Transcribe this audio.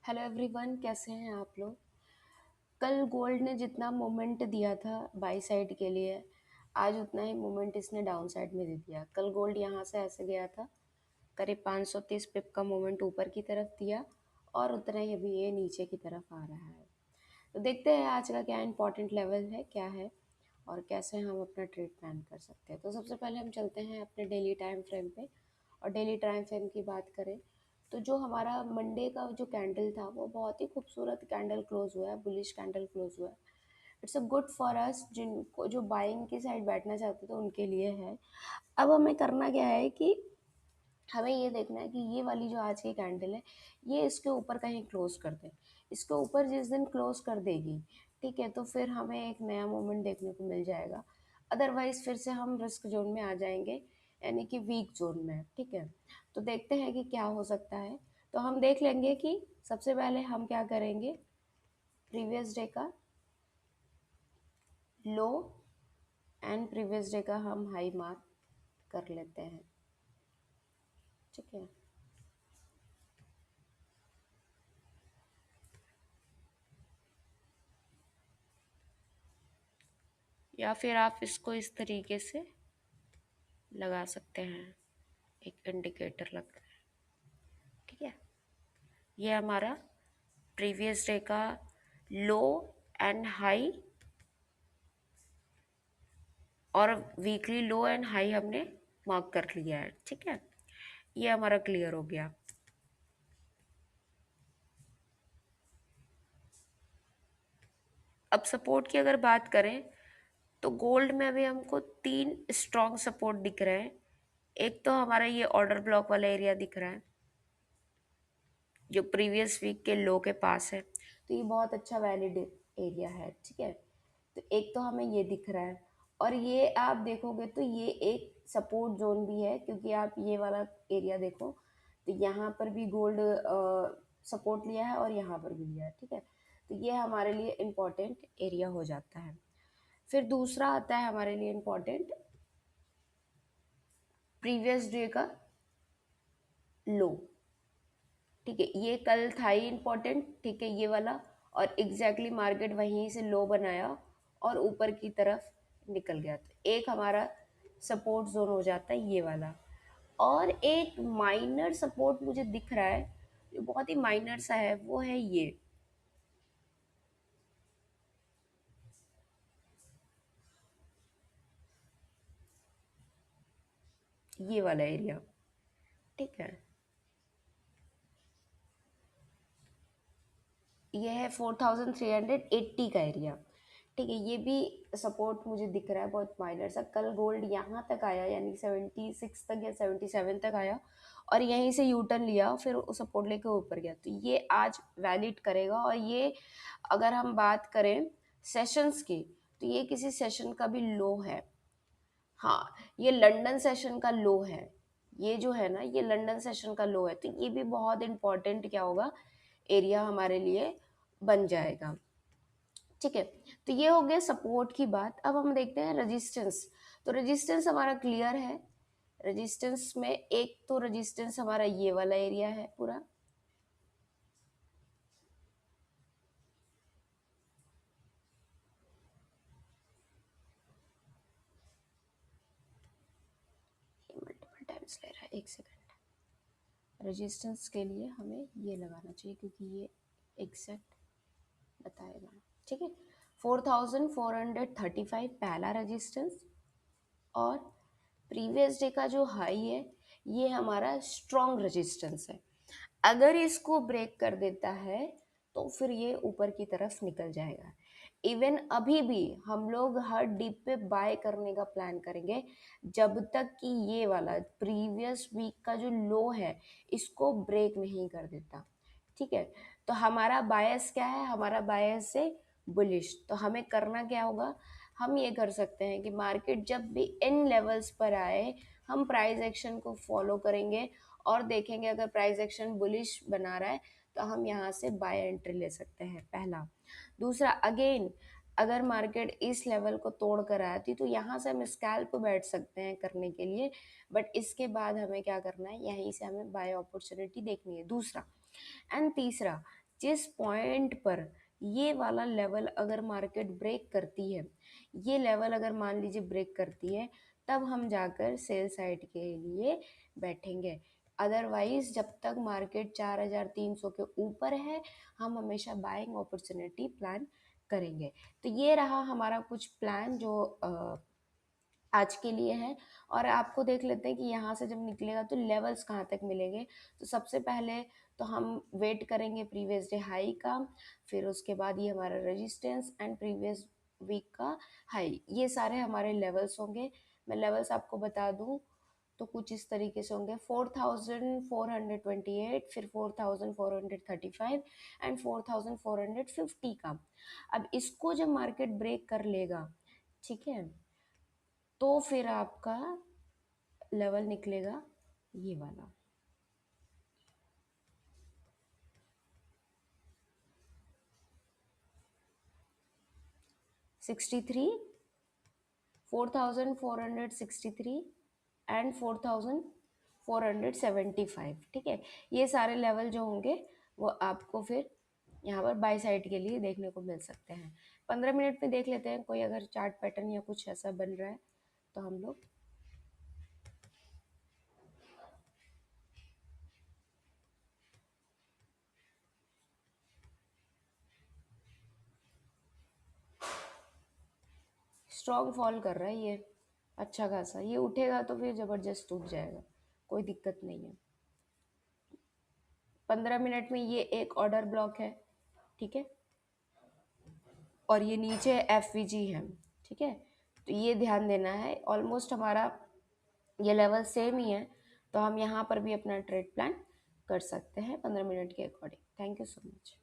Hello everyone, कैसे हैं आप लोग। कल गोल्ड ने जितना मोमेंट दिया था बाई साइड के लिए, आज उतना ही मोमेंट इसने डाउन साइड में दे दिया। कल गोल्ड यहाँ से ऐसे गया था, करीब 530 पिप का मोमेंट ऊपर की तरफ दिया और उतना ही अभी ये नीचे की तरफ आ रहा है। तो देखते हैं आज का क्या इंपॉर्टेंट लेवल है, क्या है और कैसे हम अपना ट्रेड प्लान कर सकते हैं। तो सबसे पहले हम चलते हैं अपने डेली टाइम फ्रेम पे, और डेली टाइम फ्रेम की बात करें तो जो हमारा मंडे का जो कैंडल था वो बहुत ही खूबसूरत कैंडल क्लोज हुआ है, बुलिश कैंडल क्लोज हुआ है। It's a good for us, जिनको जो बाइंग की साइड बैठना चाहते थे उनके लिए है। अब हमें करना क्या है कि हमें ये देखना है कि ये वाली जो आज की कैंडल है ये इसके ऊपर कहीं क्लोज कर दे। इसके ऊपर जिस दिन क्लोज कर देगी, ठीक है, तो फिर हमें एक नया मोमेंट देखने को मिल जाएगा। अदरवाइज फिर से हम रिस्क जोन में आ जाएंगे, यानी कि वीक जोन में। ठीक है, तो देखते हैं कि क्या हो सकता है। तो हम देख लेंगे कि सबसे पहले हम क्या करेंगे, प्रीवियस डे का लो एंड प्रीवियस डे का हम हाई मार्क कर लेते हैं। ठीक है, या फिर आप इसको इस तरीके से लगा सकते हैं, एक इंडिकेटर लग रहा है। ठीक है, ये हमारा प्रीवियस डे का लो एंड हाई और वीकली लो एंड हाई हमने मार्क कर लिया है। ठीक है, ये हमारा क्लियर हो गया। अब सपोर्ट की अगर बात करें तो गोल्ड में अभी हमको तीन स्ट्रॉन्ग सपोर्ट दिख रहे हैं। एक तो हमारा ये ऑर्डर ब्लॉक वाला एरिया दिख रहा है जो प्रीवियस वीक के लो के पास है, तो ये बहुत अच्छा वैलिड एरिया है। ठीक है, तो एक तो हमें ये दिख रहा है, और ये आप देखोगे तो ये एक सपोर्ट जोन भी है, क्योंकि आप ये वाला एरिया देखो तो यहाँ पर भी गोल्ड सपोर्ट लिया है और यहाँ पर भी लिया है। ठीक है, तो ये हमारे लिए इम्पोर्टेंट एरिया हो जाता है। फिर दूसरा आता है हमारे लिए इम्पोर्टेंट प्रीवियस डे का लो। ठीक है, ये कल था ही इम्पोर्टेंट। ठीक है, ये वाला, और एग्जैक्टली मार्केट वहीं से लो बनाया और ऊपर की तरफ निकल गया, तो एक हमारा सपोर्ट जोन हो जाता है ये वाला। और एक माइनर सपोर्ट मुझे दिख रहा है जो बहुत ही माइनर सा है, वो है ये वाला एरिया। ठीक है, ये है 4380 का एरिया। ठीक है, ये भी सपोर्ट मुझे दिख रहा है बहुत माइनर सा। कल गोल्ड यहाँ तक आया, यानी 76 तक या 77 तक आया, और यहीं से यू टर्न लिया, फिर सपोर्ट लेके ऊपर गया, तो ये आज वैलिड करेगा। और ये अगर हम बात करें सेशंस की, तो ये किसी सेशन का भी लो है। हाँ, ये लंदन सेशन का लो है। ये जो है ना, ये लंदन सेशन का लो है, तो ये भी बहुत इंपॉर्टेंट क्या होगा, एरिया हमारे लिए बन जाएगा। ठीक है, तो ये हो गया सपोर्ट की बात। अब हम देखते हैं रेजिस्टेंस। तो रेजिस्टेंस हमारा क्लियर है। रेजिस्टेंस में एक तो रेजिस्टेंस हमारा ये वाला एरिया है पूरा, मल्टीपल टाइम्स ले रहा है, एक सेकंड। रेजिस्टेंस के लिए हमें ये लगाना चाहिए क्योंकि ये एग्जैक्ट बताएगा। ठीक है, 4435 पहला रेजिस्टेंस, और प्रीवियस डे का जो हाई है ये हमारा स्ट्रॉन्ग रेजिस्टेंस है। अगर इसको ब्रेक कर देता है तो फिर ये ऊपर की तरफ निकल जाएगा। इवन अभी भी हम लोग हर डिप पे बाय करने का प्लान करेंगे जब तक कि ये वाला प्रीवियस वीक का जो लो है इसको ब्रेक नहीं कर देता। ठीक है, तो हमारा बायस क्या है, हमारा बायस है बुलिश। तो हमें करना क्या होगा, हम ये कर सकते हैं कि मार्केट जब भी इन लेवल्स पर आए हम प्राइस एक्शन को फॉलो करेंगे और देखेंगे अगर प्राइस एक्शन बुलिश बना रहा है तो हम यहाँ से बाय एंट्री ले सकते हैं, पहला। दूसरा, अगेन अगर मार्केट इस लेवल को तोड़ कर आती तो यहाँ से हम स्कैल्प बैठ सकते हैं करने के लिए, बट इसके बाद हमें क्या करना है, यहीं से हमें बाय अपॉर्चुनिटी देखनी है, दूसरा। एंड तीसरा, जिस पॉइंट पर ये वाला लेवल अगर मार्केट ब्रेक करती है, ये लेवल अगर मान लीजिए ब्रेक करती है, तब हम जाकर सेल साइड के लिए बैठेंगे। अदरवाइज जब तक मार्केट 4300 के ऊपर है, हम हमेशा बाइंग अपॉर्चुनिटी प्लान करेंगे। तो ये रहा हमारा कुछ प्लान जो आज के लिए है। और आपको देख लेते हैं कि यहाँ से जब निकलेगा तो लेवल्स कहाँ तक मिलेंगे। तो सबसे पहले तो हम वेट करेंगे प्रीवियस डे हाई का, फिर उसके बाद ये हमारा रेजिस्टेंस एंड प्रीवियस वीक का हाई, ये सारे हमारे लेवल्स होंगे। मैं लेवल्स आपको बता दूं तो कुछ इस तरीके से होंगे, 4428, फिर 4435 एंड 4450 का। अब इसको जब मार्केट ब्रेक कर लेगा, ठीक है, तो फिर आपका लेवल निकलेगा ये वाला, 63, 4463 एंड 4475। ठीक है, ये सारे लेवल जो होंगे वो आपको फिर यहाँ पर बाई साइड के लिए देखने को मिल सकते हैं। 15 मिनट में देख लेते हैं कोई अगर चार्ट पैटर्न या कुछ ऐसा बन रहा है तो हम लोग स्ट्रॉन्ग फॉल कर रहा है ये, अच्छा खासा। ये उठेगा तो फिर ज़बरदस्त उठ जाएगा, कोई दिक्कत नहीं है। 15 मिनट में ये एक ऑर्डर ब्लॉक है, ठीक है, और ये नीचे एफ है, ठीक है। तो ये ध्यान देना है, ऑलमोस्ट हमारा ये लेवल सेम ही है, तो हम यहाँ पर भी अपना ट्रेड प्लान कर सकते हैं 15 मिनट के according. Thank you so much.